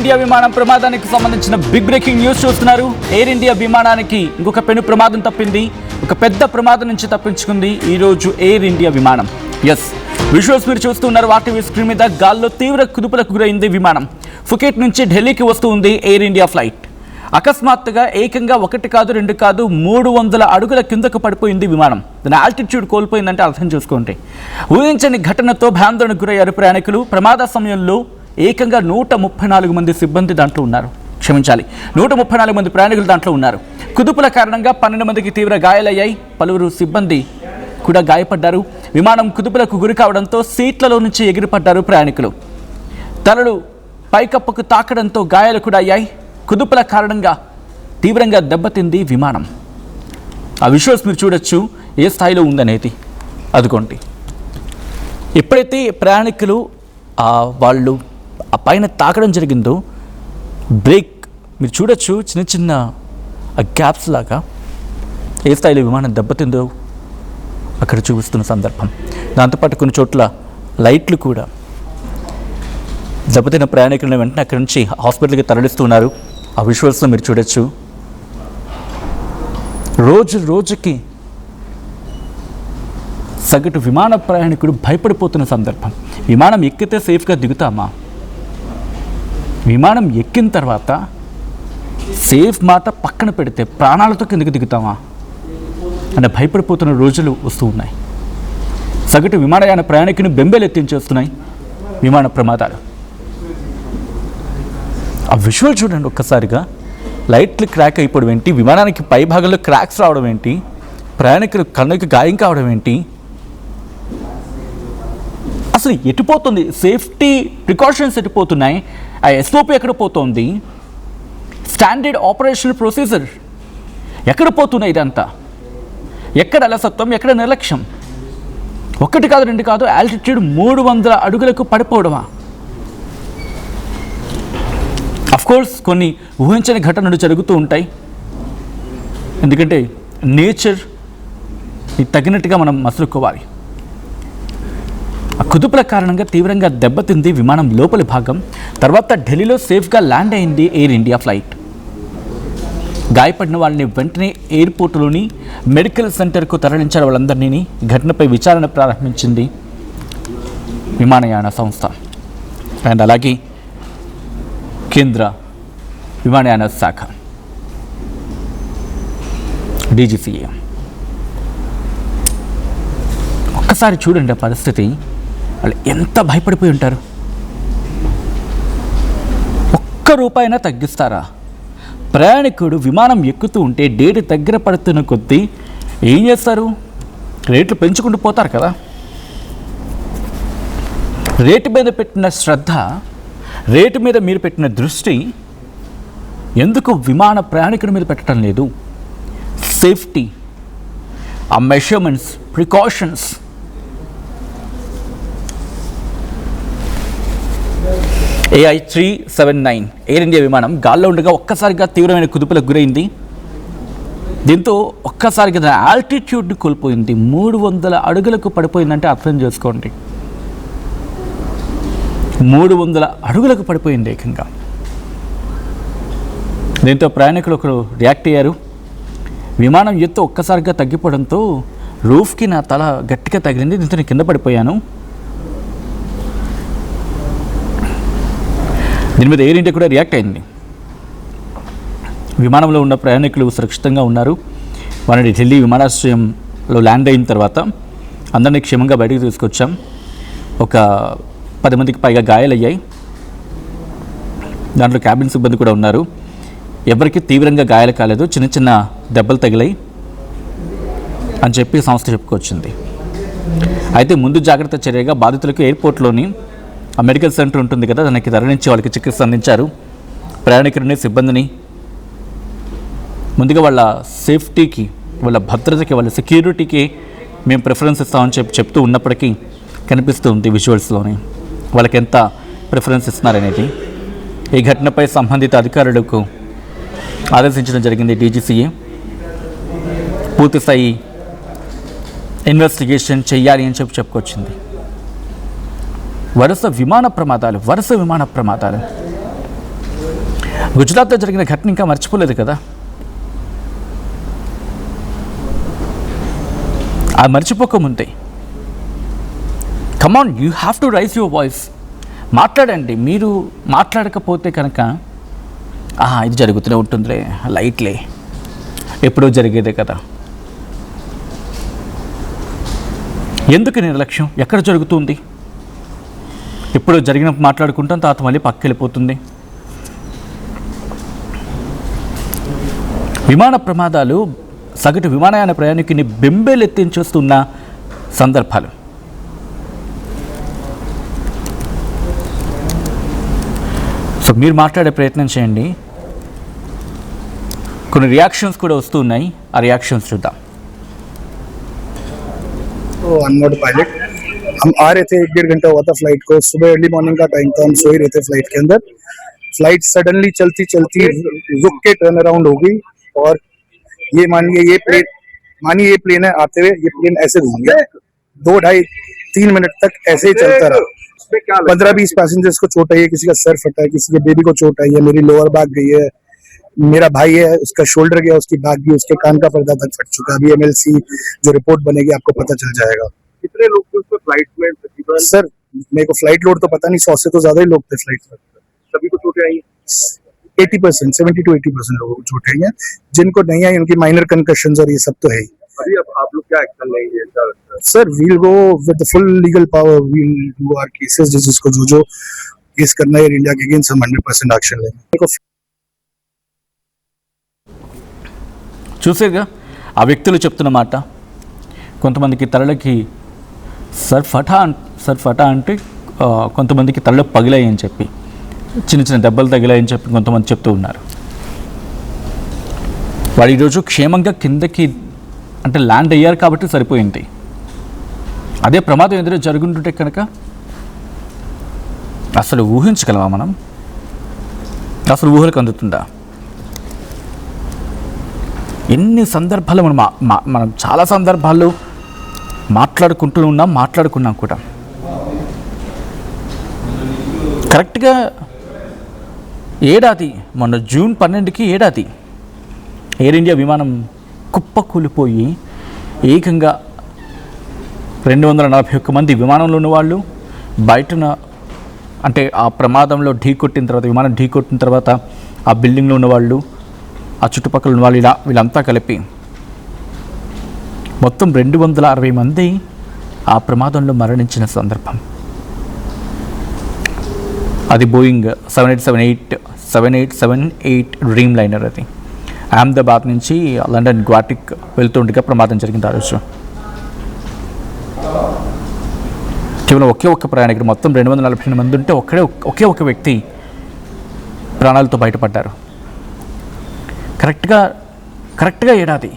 India విమానం ప్రమాదానికి సంబంధించిన బిగ్ బ్రేకింగ్ న్యూస్ చూస్తున్నారు. ఎయిర్ ఇండియా విమానానికి ఇంకొక పెను ప్రమాదం తప్పింది. ఒక పెద్ద ప్రమాదం నుంచి తప్పించుకుంది ఈ రోజు ఎయిర్ ఇండియా విమానం. ఎస్, విజువల్స్ మీరు చూస్తున్నారు. వాటి స్క్రీన్ మీద గాల్లో తీవ్ర కుదుపులకు గురైంది విమానం. ఫుకెట్ నుంచి ఢిల్లీకి వస్తూ ఉంది ఎయిర్ ఇండియా ఫ్లైట్. అకస్మాత్తుగా ఏకంగా 1 కాదు 2 కాదు 300 అడుగుల కిందకు పడిపోయింది విమానం. దాని ఆల్టిట్యూడ్ కోల్పోయిందంటే అర్థం చేసుకోండి. ఊహించని ఘటనతో భయాందోళనకు గురయ్యారు ప్రయాణికులు. ప్రమాద సమయంలో ఏకంగా 134 మంది సిబ్బంది దాంట్లో ఉన్నారు. క్షమించాలి, 134 మంది ప్రయాణికులు దాంట్లో ఉన్నారు. కుదుపుల కారణంగా 12 మందికి తీవ్ర గాయాలయ్యాయి. పలువురు సిబ్బంది కూడా గాయపడ్డారు. విమానం కుదుపులకు గురి కావడంతో సీట్లలో నుంచి ఎగిరిపడ్డారు ప్రయాణికులు. తలలు పైకప్పుకు తాకడంతో గాయాలు కూడా అయ్యాయి. కుదుపుల కారణంగా తీవ్రంగా దెబ్బతింది విమానం. ఆ విజువల్స్ మీరు చూడొచ్చు ఏ స్థాయిలో ఉందనేది. అదిగోండి, ఎప్పుడైతే ప్రయాణికులు వాళ్ళు ఆ పైన తాకడం జరిగిందో బ్రేక్ మీరు చూడొచ్చు, చిన్న చిన్న గ్యాప్స్ లాగా ఏ స్థాయిలో విమానం దెబ్బతిందో అక్కడ చూపిస్తున్న సందర్భం. దాంతోపాటు కొన్ని చోట్ల లైట్లు కూడా దెబ్బతిన్న ప్రయాణికులను వెంటనే అక్కడి నుంచి హాస్పిటల్కి తరలిస్తున్నారు. ఆ విజువల్స్లో మీరు చూడొచ్చు. రోజుకి సగటు విమాన ప్రయాణికుడు భయపడిపోతున్న సందర్భం. విమానం ఎక్కితే సేఫ్గా దిగుతామా? విమానం ఎక్కిన తర్వాత సేఫ్ మాట పక్కన పెడితే ప్రాణాలతో కిందకి దిగుతామా అంటే భయపడిపోతున్న రోజులు వస్తూ ఉన్నాయి. సగటు విమానయాన ప్రయాణికుని బెంబేలెత్తించేస్తున్నాయి విమాన ప్రమాదాలు. ఆ విజువల్ చూడండి ఒక్కసారిగా. లైట్లు క్రాక్ అయిపోవడం ఏంటి, విమానానికి పై భాగంలో క్రాక్స్ రావడం ఏంటి, ప్రయాణికులు కన్నుకి గాయం కావడం ఏంటి, అసలు ఎటుపోతుంది? Safety precautions ఎటుపోతున్నాయి? ఆ ఎస్ఓపి ఎక్కడ పోతుంది? స్టాండర్డ్ ఆపరేషనల్ ప్రొసీజర్ ఎక్కడ పోతున్నాయి? ఇదంతా ఎక్కడ అలసత్వం, ఎక్కడ నిర్లక్ష్యం? 1 కాదు 2 కాదు, ఆల్టిట్యూడ్ 300 అడుగులకు పడిపోవడమా? అఫ్కోర్స్ కొన్ని ఊహించని ఘటనలు జరుగుతూ ఉంటాయి. ఎందుకంటే నేచర్ తగినట్టుగా మనం మసులుకోవాలి. ఆ కుదుపుల కారణంగా తీవ్రంగా దెబ్బతింది విమానం లోపలి భాగం. తర్వాత ఢిల్లీలో సేఫ్గా ల్యాండ్ అయింది ఎయిర్ ఇండియా ఫ్లైట్. గాయపడిన వాళ్ళని వెంటనే ఎయిర్పోర్టులోని మెడికల్ సెంటర్కు తరలించారు వాళ్ళందరినీ. ఘటనపై విచారణ ప్రారంభించింది విమానయాన సంస్థ అండ్ అలాగే కేంద్ర విమానయాన శాఖ డీజీసీఏ. ఒక్కసారి చూడండి ఆ పరిస్థితి. వాళ్ళు ఎంత భయపడిపోయి ఉంటారు. ₹1 తగ్గిస్తారా? ప్రయాణికుడు విమానం ఎక్కుతూ ఉంటే డేట్ దగ్గర పడుతున్న కొద్దీ ఏం చేస్తారు? రేట్లు పెంచుకుంటూ పోతారు కదా. రేటు మీద పెట్టిన శ్రద్ధ, రేటు మీద మీరు పెట్టిన దృష్టి ఎందుకు విమాన ప్రయాణికుడి మీద పెట్టడం లేదు? సేఫ్టీ, ఆ measurements, precautions. AI 379 air India విమానం గాల్లో ఉండగా ఒక్కసారిగా తీవ్రమైన కుదుపులకు గురైంది. దీంతో ఒక్కసారిగా ఆల్టిట్యూడ్ని కోల్పోయింది. 300 అడుగులకు పడిపోయిందంటే అర్థం చేసుకోండి. 300 అడుగులకు పడిపోయింది ఏకంగా. దీంతో ప్రయాణికులు ఒకరు రియాక్ట్ అయ్యారు. విమానం ఎత్తు ఒక్కసారిగా తగ్గిపోవడంతో రూఫ్కి నా తల గట్టిగా తగిలింది. దీంతో నేను కింద పడిపోయాను. దీని మీద ఎయిర్ ఇండియా కూడా రియాక్ట్ అయింది. విమానంలో ఉన్న ప్రయాణికులు సురక్షితంగా ఉన్నారు. వారిని ఢిల్లీ విమానాశ్రయంలో ల్యాండ్ అయిన తర్వాత అందరినీ క్షేమంగా బయటకు తీసుకొచ్చాం. ఒక 10 మందికి పైగా గాయాలయ్యాయి. దాంట్లో క్యాబిన్ సిబ్బంది కూడా ఉన్నారు. ఎవరికి తీవ్రంగా గాయాలు కాలేదు, చిన్న చిన్న దెబ్బలు తగిలాయి అని చెప్పి సంస్థ చెప్పుకొచ్చింది. అయితే ముందు జాగ్రత్త చర్యగా బాధితులకు ఎయిర్పోర్ట్లోని ఆ మెడికల్ సెంటర్ ఉంటుంది కదా, దానికి తరలించి వాళ్ళకి చికిత్స అందించారు. ప్రయాణికుడిని, సిబ్బందిని ముందుగా వాళ్ళ సేఫ్టీకి, వాళ్ళ భద్రతకి, వాళ్ళ సెక్యూరిటీకి మేము ప్రిఫరెన్స్ ఇస్తామని చెప్తూ ఉన్నప్పటికీ కనిపిస్తూ ఉంది విజువల్స్లోని వాళ్ళకి ఎంత ప్రిఫరెన్స్ ఇస్తున్నారనేది. ఈ ఘటనపై సంబంధిత అధికారులకు ఆదేశించడం జరిగింది డీజీసీఏ. పూర్తిస్థాయి ఇన్వెస్టిగేషన్ చేయాలి అని చెప్పుకొచ్చింది. వరుస విమాన ప్రమాదాలు గుజరాత్లో జరిగిన ఘటన ఇంకా మర్చిపోలేదు కదా. అది మర్చిపోకముందే come on, you have to raise your voice. మాట్లాడండి. మీరు మాట్లాడకపోతే కనుక ఇది జరుగుతూనే ఉంటుందిలే, లైట్లే, ఎప్పుడో జరిగేదే కదా. ఎందుకు నిర్లక్ష్యం? ఎక్కడ జరుగుతుంది? ఎప్పుడో జరిగినప్పుడు మాట్లాడుకుంటాం, తర్వాత మళ్ళీ పక్కకి వెళ్ళిపోతుంది. విమాన ప్రమాదాలు సగటు విమానయాన ప్రయాణికుని బెంబేలెత్తించేస్తున్న సందర్భాలు. సో మీరు మాట్లాడే ప్రయత్నం చేయండి. కొన్ని రియాక్షన్స్ కూడా వస్తూ ఉన్నాయి, ఆ రియాక్షన్స్ చూద్దాం. अनमोड पायलट हम आ रहे थे, 1-1.5 घंटा हुआ था फ्लाइट को. सुबह अर्ली मॉर्निंग का टाइम था, हम सो ही रहे थे फ्लाइट के अंदर. फ्लाइट सडनली चलती चलती रुक के टर्न अराउंड हो गई और ये मानिए ये प्लेन है, आते हुए ये प्लेन ऐसे घूम गया. 2-2.5-3 मिनट तक ऐसे ही चलता रहा. 15-20 पैसेंजर्स को चोट आई है, किसी का सर फटा है, किसी के बेबी को चोट आई है, मेरी लोअर बैक गई है, मेरा भाई है उसका शोल्डर गया, उसकी बैक भी, उसके कान का पर्दा तक फट चुका है. अभी MLC जो रिपोर्ट बनेगी आपको पता चल जाएगा. कितने लोग थे उसमें फ्लाइट में तकरीबन? सर मेरे को फ्लाइट लोड तो पता नहीं, 100 से तो ज्यादा ही लोग थे फ्लाइट में. सभी को चोटें आई? 80%, 70 to 80% लोगों को चोटें आई हैं. जिनको नहीं आई उनकी माइनर कंकशंस और ये सब तो है ही. अभी अब आप लोग क्या एक्शन लेंगे? Sir we'll go with the full legal power, we'll do our cases, जिसको जो केस करना है इंडिया के अगेंस्ट हम 100% एक्शन लेंगे. చూసేగా ఆ వ్యక్తులు చెప్తున్న మాట. కొంతమందికి తలలకి సర్ ఫటా అంటే కొంతమందికి తలలు పగిలాయని చెప్పి, చిన్న చిన్న దెబ్బలు తగిలాయని చెప్పి కొంతమంది చెప్తూ ఉన్నారు. వాడు ఈరోజు క్షేమంగా కిందకి అంటే ల్యాండ్ అయ్యారు కాబట్టి సరిపోయింది. అదే ప్రమాదం ఎదురు జరుగుతుంటే కనుక అసలు ఊహించగలమా మనం? అసలు ఊహలకు అందుతుందా? ఎన్ని సందర్భాలు మనం చాలా సందర్భాల్లో మాట్లాడుకున్నాం కూడా. కరెక్ట్గా ఏడాది, మొన్న జూన్ 12కి ఏడాది ఎయిర్ ఇండియా విమానం కుప్పకూలిపోయి ఏకంగా 241 మంది విమానంలో ఉన్నవాళ్ళు, బయటన అంటే ఆ ప్రమాదంలో విమానం ఢీకొట్టిన తర్వాత ఆ బిల్డింగ్లో ఉన్నవాళ్ళు, ఆ చుట్టుపక్కల ఉన్న వాళ్ళు, వీళ్ళంతా కలిపి మొత్తం 260 మంది ఆ ప్రమాదంలో మరణించిన సందర్భం. అది బోయింగ్ 7878 డ్రీమ్ లైనర్. అది అహ్మదాబాద్ నుంచి లండన్ గ్వాటిక్ వెళ్తుండగా ప్రమాదం జరిగింది ఆ రోజు. కేవలం ఒక్క ప్రయాణికుడు, మొత్తం 242 మంది ఉంటే ఒకే ఒక వ్యక్తి ప్రాణాలతో బయటపడ్డారు. కరెక్ట్గా ఏడాది.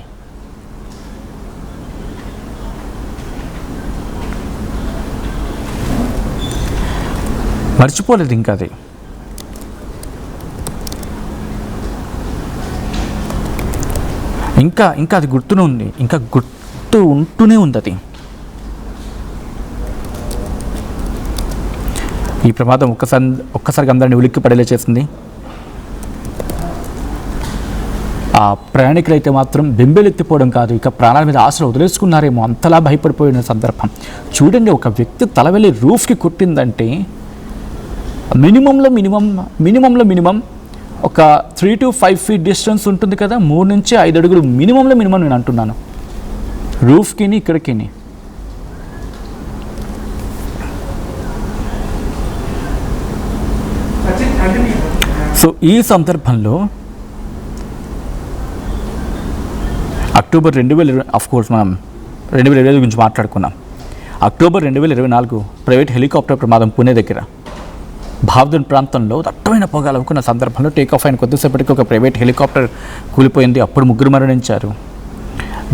మర్చిపోలేదు ఇంకా అది. ఇంకా అది గుర్తునే ఉంది, ఇంకా గుర్తు ఉంటూనే ఉంది అది. ఈ ప్రమాదం ఒక్కసారిగా అందరినీ ఉలిక్కి పడేలా చేసింది. ఆ ప్రయాణికులైతే మాత్రం బెంబేలెత్తిపోవడం కాదు, ఇక ప్రాణాల మీద ఆశలు వదిలేసుకున్నారేమో, అంతలా భయపడిపోయిన సందర్భం. చూడండి, ఒక వ్యక్తి తల వెళ్ళి రూఫ్కి కొట్టిందంటే మినిమంలో మినిమం ఒక 3 to 5 feet డిస్టెన్స్ ఉంటుంది కదా, 3 నుంచి 5 అడుగులు మినిమం నేను అంటున్నాను, రూఫ్కిని ఇక్కడికిని. సో ఈ సందర్భంలో అక్టోబర్ 2020, అఫ్కోర్స్ మనం 2025 గురించి మాట్లాడుకున్నాం. అక్టోబర్ 2024 ప్రైవేట్ హెలికాప్టర్ ప్రమాదం పుణే దగ్గర భావ్దన్ ప్రాంతంలో దట్టమైన పొగ అలుముకున్న సందర్భంలో టేకాఫ్ అయిన కొద్దిసేపటికి ఒక ప్రైవేట్ హెలికాప్టర్ కూలిపోయింది. అప్పుడు 3 మరణించారు.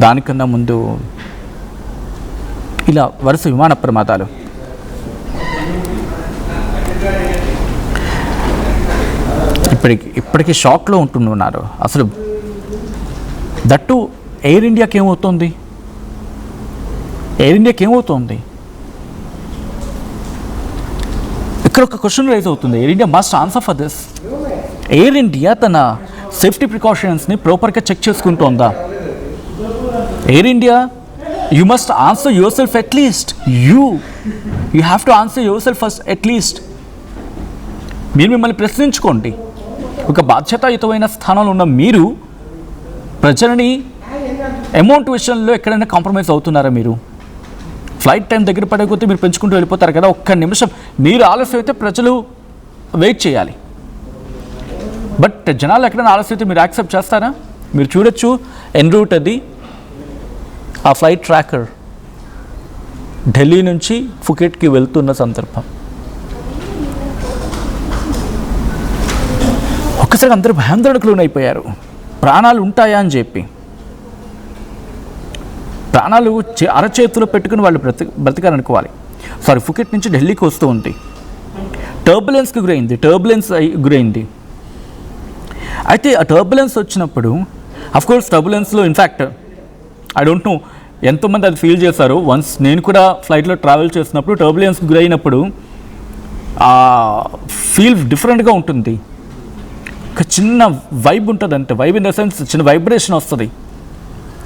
దానికన్నా ముందు ఇలా వరుస విమాన ప్రమాదాలు. ఇప్పటికీ షాక్లో ఉంటున్నారు. అసలు దట్టు ఎయిర్ ఇండియాకి ఏమవుతుంది? ఇక్కడ ఒక క్వశ్చన్ రైజ్ అవుతుంది. Air India must answer for this. Air India తన సేఫ్టీ ప్రికాషన్స్ని ప్రాపర్గా చెక్ చేసుకుంటోందా? Air India, you must answer yourself at least. You have to answer yourself first at least. మీరు మిమ్మల్ని ప్రశ్నించుకోండి. ఒక బాధ్యతాయుతమైన స్థానంలో ఉన్న మీరు ప్రజలని అమౌంట్ విషయంలో ఎక్కడైనా కాంప్రమైజ్ అవుతున్నారా? మీరు ఫ్లైట్ టైం దగ్గర పడకపోతే మీరు పెంచుకుంటూ వెళ్ళిపోతారు కదా. ఒక్క నిమిషం మీరు ఆలస్యం అయితే ప్రజలు వెయిట్ చేయాలి. బట్ జనాలు ఎక్కడైనా ఆలస్యం అయితే మీరు యాక్సెప్ట్ చేస్తారా? మీరు చూడొచ్చు ఎన్ రూట్ అది, ఆ ఫ్లైట్ ట్రాకర్ ఢిల్లీ నుంచి ఫుకెట్కి వెళ్తున్న సందర్భం. ఒక్కసారి అందరూ భయాందోళనకు లోనైపోయారు. ప్రాణాలు ఉంటాయా అని చెప్పి. ప్రాణాలు అరచేతిలో పెట్టుకుని వాళ్ళు బ్రతికారనుకోవాలి. ఫుకెట్ నుంచి ఢిల్లీకి వస్తూ ఉంది. టర్బులెన్స్కి గురైంది. అయితే ఆ టర్బులెన్స్ వచ్చినప్పుడు అఫ్కోర్స్ టర్బులెన్స్లో ఇన్ఫ్యాక్ట్ ఐ డోంట్ నో ఎంతోమంది అది ఫీల్ చేశారు. వన్స్ నేను కూడా ఫ్లైట్లో ట్రావెల్ చేసినప్పుడు టర్బులెన్స్కి గురైనప్పుడు ఆ ఫీల్ డిఫరెంట్గా ఉంటుంది. ఒక చిన్న వైబ్ ఉంటుంది అంతే. వైబ్ ఇన్ ద సెన్స్ చిన్న వైబ్రేషన్ వస్తుంది.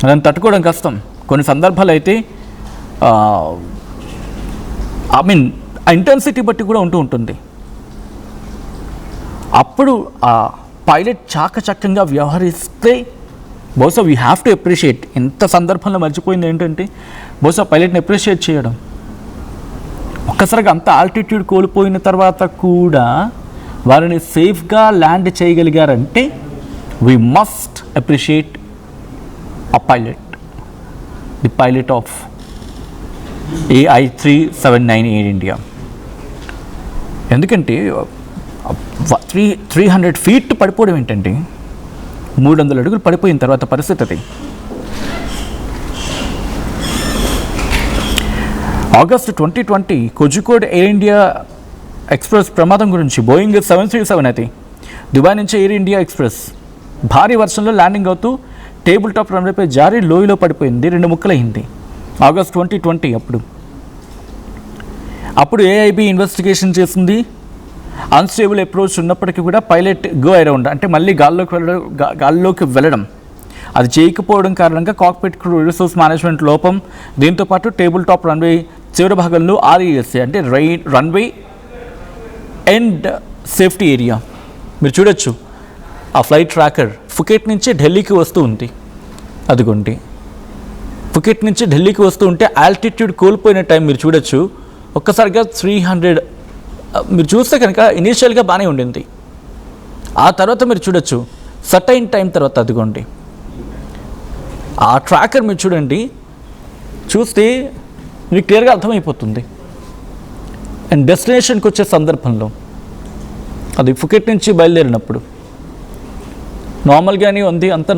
దాన్ని తట్టుకోవడం కష్టం. కొన్ని సందర్భాలు అయితే ఐ మీన్ ఆ ఇంటెన్సిటీ బట్టి కూడా ఉంటుంది. అప్పుడు ఆ పైలట్ చాకచక్యంగా వ్యవహరిస్తే బహుశా వీ హ్యావ్ టు అప్రిషియేట్. ఎంత సందర్భంలో మర్చిపోయింది ఏంటంటే బహుశా పైలట్ని అప్రిషియేట్ చేయడం. ఒక్కసారిగా అంత ఆల్టిట్యూడ్ కోల్పోయిన తర్వాత కూడా వారిని సేఫ్గా ల్యాండ్ చేయగలిగారంటే we must appreciate a pilot, the pilot of AI379 Air India. ఎందుకంటే 300 feet పడిపోవడం ఏంటంటే 300 అడుగులు పడిపోయిన తర్వాత పరిస్థితి అది. August 2020 Kozhikode air India express ప్రమాదం గురించి బోయింగ్ 737 అయితే దుబాయ్ నుంచి ఎయిర్ ఇండియా ఎక్స్ప్రెస్ భారీ వర్షంలో ల్యాండింగ్ అవుతూ టేబుల్ టాప్ రన్వేపై జారీ లోయలో పడిపోయింది. 2 ముక్కలైంది. ఆగస్ట్ 2020 అప్పుడు ఏఐబి ఇన్వెస్టిగేషన్ చేసింది. అన్స్టేబుల్ అప్రోచ్ ఉన్నప్పటికీ కూడా పైలట్ గో అరౌండ్ అంటే మళ్ళీ గాల్లోకి వెళ్ళడం అది చేయకపోవడం కారణంగా కాక్పిట్ క్రూ రిసోర్స్ మేనేజ్మెంట్ లోపం. దీంతోపాటు టేబుల్ టాప్ రన్వే చివరి భాగంలో RESA అంటే రన్వే అండ్ సేఫ్టీ ఏరియా మీరు చూడొచ్చు. ఆ ఫ్లైట్ ట్రాకర్ ఫుకెట్ నుంచి ఢిల్లీకి వస్తూ ఉంది. అదిగోండి ఫుకెట్ నుంచి ఢిల్లీకి వస్తూ ఉంటే ఆల్టిట్యూడ్ కోల్పోయిన టైం మీరు చూడొచ్చు. ఒక్కసారిగా 300 మీరు చూస్తే కనుక ఇనీషియల్గా బాగానే ఉండింది. ఆ తర్వాత మీరు చూడొచ్చు సర్టైన్ టైం తర్వాత అదిగోండి ఆ ట్రాకర్ మీరు చూడండి. చూస్తే మీకు క్లియర్గా అర్థమైపోతుంది. అండ్ డెస్టినేషన్కి వచ్చే సందర్భంలో అది ఫుకెట్ నుంచి బయలుదేరినప్పుడు నార్మల్గానే ఉంది. అంత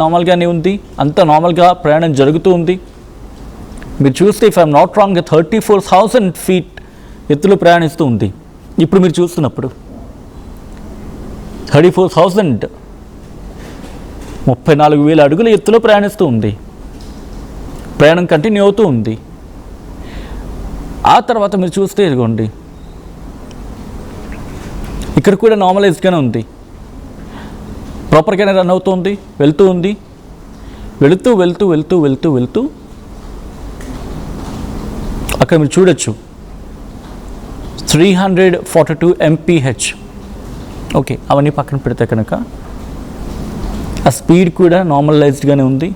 నార్మల్గా ప్రయాణం జరుగుతూ ఉంది. మీరు చూస్తే if I'm not wrong 34,000 feet ఎత్తులో ప్రయాణిస్తూ ఉంది. ఇప్పుడు మీరు చూస్తున్నప్పుడు 34,000 34,000 అడుగుల ఎత్తులో ప్రయాణిస్తూ ఉంది. ప్రయాణం కంటిన్యూ అవుతూ ఉంది. ఆ తర్వాత మీరు చూస్తే ఇదిగోండి ఇక్కడ కూడా నార్మలైజ్డ్గానే ఉంది. ప్రాపర్గానే రన్ అవుతుంది. వెళ్తూ ఉంది. వెళుతూ అక్కడ మీరు చూడొచ్చు 342 mph. ఓకే, అవన్నీ పక్కన పెడితే కనుక ఆ స్పీడ్ కూడా నార్మలైజ్డ్గానే ఉంది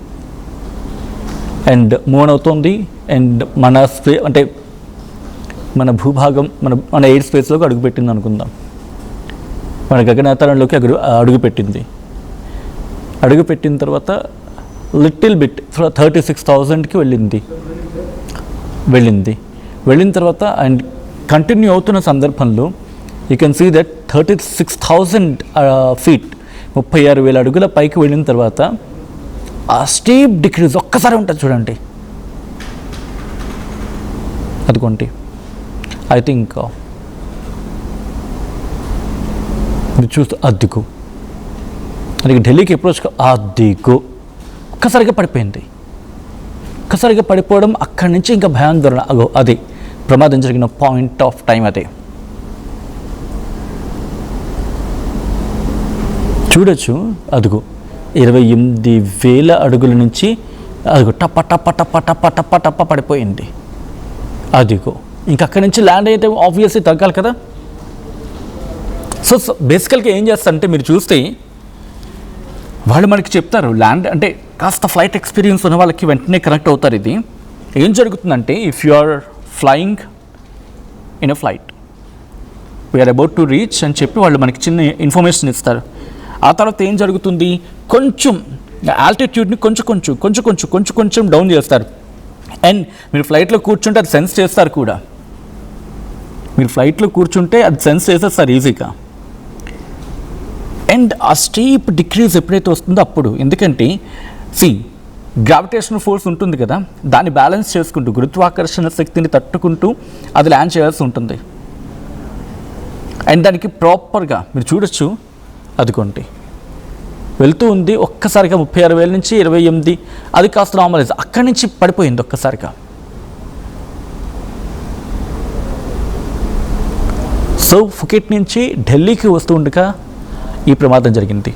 అండ్ మూవ్ అవుతుంది. అండ్ మన భూభాగం మన ఎయిర్ స్పేస్లోకి అడుగుపెట్టింది అనుకుందాం. మన గగనతలంలోకి అడుగుపెట్టిన తర్వాత లిటిల్ బిట్ 36,000కి వెళ్ళిన తర్వాత అండ్ కంటిన్యూ అవుతున్న సందర్భంలో you can see that 36,000 feet 36,000 అడుగుల పైకి వెళ్ళిన తర్వాత ఆ స్టీప్ డిక్రీజ్ ఒక్కసారి ఉంటుంది చూడండి. అదిగోండి ఐ థింక్ మీరు చూస్తూ అద్దిగో అది ఢిల్లీకి అప్రోచ్ అద్దిగో ఒక్కసారిగా పడిపోయింది. ఒక్కసారిగా పడిపోవడం అక్కడి నుంచి ఇంకా భయాందోళన. అది ప్రమాదం జరిగిన పాయింట్ ఆఫ్ టైం. అదే చూడొచ్చు, అదిగో 28,000 అడుగుల నుంచి అదిగో టప్ప టప్ప టప్ప టప్ప టప్ప టప్ప పడిపోయింది. అదిగో ఇంక అక్కడి నుంచి ల్యాండ్ అయితే ఆబ్వియస్లీ తగ్గాలి కదా. సో బేసికల్గా ఏం చేస్తారంటే మీరు చూస్తే వాళ్ళు మనకి చెప్తారు, ల్యాండ్ అంటే కాస్త ఫ్లైట్ ఎక్స్పీరియన్స్ ఉన్న వాళ్ళకి వెంటనే కనెక్ట్ అవుతారు. ఇది ఏం జరుగుతుందంటే, if you are flying in a flight, we're about to reach అని చెప్పి వాళ్ళు మనకి చిన్న ఇన్ఫర్మేషన్ ఇస్తారు. ఆ తర్వాత ఏం జరుగుతుంది, కొంచెం ఆల్టిట్యూడ్ని కొంచెం డౌన్ చేస్తారు. అండ్ మీరు ఫ్లైట్లో కూర్చుంటే అది సెన్స్ చేస్తారు కూడా. మీరు ఫ్లైట్లో కూర్చుంటే అది సెన్స్ చేసేస్తారు ఈజీగా. అండ్ ఆ స్టీప్ డిక్రీజ్ ఎప్పుడైతే వస్తుందో అప్పుడు, ఎందుకంటే గ్రావిటేషనల్ ఫోర్స్ ఉంటుంది కదా, దాన్ని బ్యాలెన్స్ చేసుకుంటూ గురుత్వాకర్షణ శక్తిని తట్టుకుంటూ అది ల్యాండ్ చేయాల్సి ఉంటుంది. అండ్ దానికి ప్రాపర్గా మీరు చూడొచ్చు, అదిగోండి వెళ్తూ ఉంది. ఒక్కసారిగా 36,000 నుంచి 28, అది కాస్త నార్మలైజ్, అక్కడి నుంచి పడిపోయింది ఒక్కసారిగా. సో ఫుకెట్ నుంచి ఢిల్లీకి వస్తూ ఉండగా ఈ ప్రమాదం జరిగింది.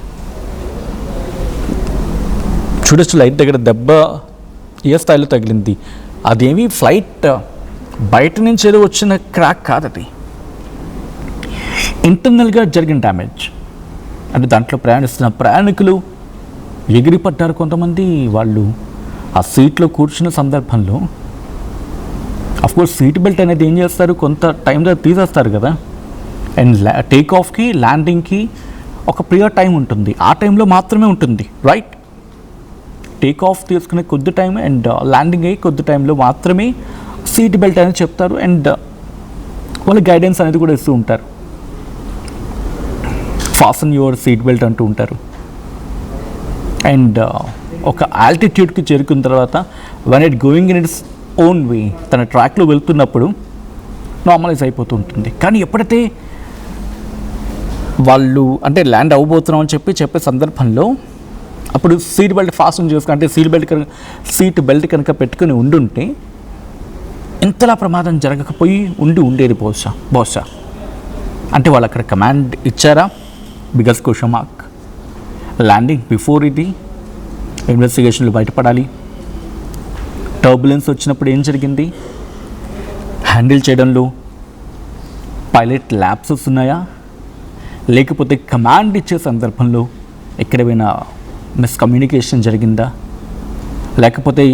చూడొచ్చు లైట్ దగ్గర దెబ్బ ఏ స్థాయిలో తగిలింది. అదేమి ఫ్లైట్ బయట నుంచి ఏదో వచ్చిన క్రాక్ కాదు, అది ఇంటర్నల్గా జరిగిన డ్యామేజ్. అంటే దాంట్లో ప్రయాణిస్తున్న ప్రయాణికులు ఎగిరిపడ్డారు కొంతమంది. వాళ్ళు ఆ సీట్లో కూర్చున్న సందర్భంలో అఫ్కోర్స్ సీట్ బెల్ట్ అనేది ఏం చేస్తారు, కొంత టైంలో తీసేస్తారు కదా. అండ్ టేక్ ఆఫ్కి ల్యాండింగ్కి ఒక ప్రియర్ టైం ఉంటుంది, ఆ టైంలో మాత్రమే ఉంటుంది, రైట్. టేక్ ఆఫ్ తీసుకునే కొద్ది టైం అండ్ ల్యాండింగ్ అయ్యి కొద్ది టైంలో మాత్రమే సీట్ బెల్ట్ అనేది చెప్తారు. అండ్ వాళ్ళు గైడెన్స్ అనేది కూడా ఇస్తూ ఉంటారు, ఫాసన్ యువర్ సీట్ బెల్ట్ అంటూ ఉంటారు. అండ్ ఒక ఆల్టిట్యూడ్కి చేరుకున్న తర్వాత one it going in its own way, తన ట్రాక్లో వెళ్తున్నప్పుడు నార్మలైజ్ అయిపోతూ ఉంటుంది. కానీ ఎప్పుడైతే వాళ్ళు అంటే ల్యాండ్ అవ్వబోతున్నాం అని చెప్పే సందర్భంలో అప్పుడు సీట్ బెల్ట్ ఫాస్టన్ చేసుకుని, అంటే సీట్ బెల్ట్ కనుక పెట్టుకుని ఉండుంటే ఇంతలా ప్రమాదం జరగకపోయి ఉండేది బహుశా. అంటే వాళ్ళు అక్కడ కమాండ్ ఇచ్చారా, biggest question mark. Landing before ఇది ఇన్వెస్టిగేషన్లు బయటపడాలి. టర్బులెన్స్ వచ్చినప్పుడు ఏం జరిగింది, హ్యాండిల్ చేయడంలో పైలట్ ల్యాప్సెస్ ఉన్నాయా, లేకపోతే కమాండ్ ఇచ్చే సందర్భంలో ఎక్కడైనా మిస్కమ్యూనికేషన్ జరిగిందా, లేకపోతే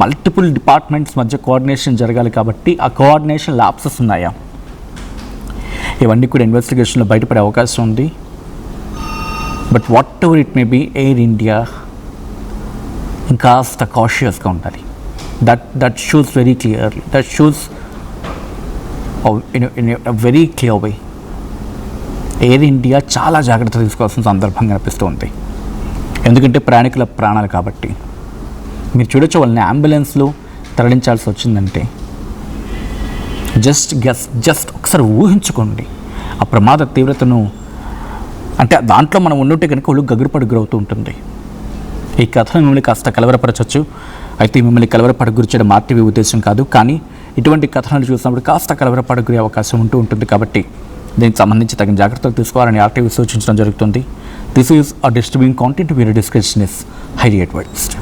మల్టిపుల్ డిపార్ట్మెంట్స్ మధ్య కోఆర్డినేషన్ జరగాలి కాబట్టి ఆ కోఆర్డినేషన్ ల్యాప్సెస్ ఉన్నాయా, ఇవన్నీ కూడా ఇన్వెస్టిగేషన్లో బయటపడే అవకాశం ఉంది. But whatever it may be, Air India ఇంకాస్త కాషియస్గా ఉండాలి. That shows very clearly, that shows in a very clear way. Air India చాలా జాగ్రత్త తీసుకోవాల్సిన సందర్భంగా అనిపిస్తూ ఉంది, ఎందుకంటే ప్రయాణికుల ప్రాణాలు కాబట్టి. మీరు చూడొచ్చు, వాళ్ళని అంబులెన్స్లో తరలించాల్సి వచ్చిందంటే జస్ట్ ఒకసారి ఊహించుకోండి ఆ ప్రమాద తీవ్రతను. అంటే దాంట్లో మనం ఉండుంటే కనుక వాళ్ళు గగురుపడి గురవుతూ ఉంటుంది. ఈ కథను మిమ్మల్ని కాస్త కలవరపరచవచ్చు, అయితే మిమ్మల్ని కలవరపడి గురి చేయడం ఆర్టీవీ ఉద్దేశం కాదు. కానీ ఇటువంటి కథనాలు చూసినప్పుడు కాస్త కలవరపడి గురే అవకాశం ఉంటుంది. కాబట్టి దీనికి సంబంధించి తగిన జాగ్రత్తలు తీసుకోవాలని ఆర్టీవీ సూచించడం జరుగుతుంది. This is a disturbing content, viewer description is highly advised.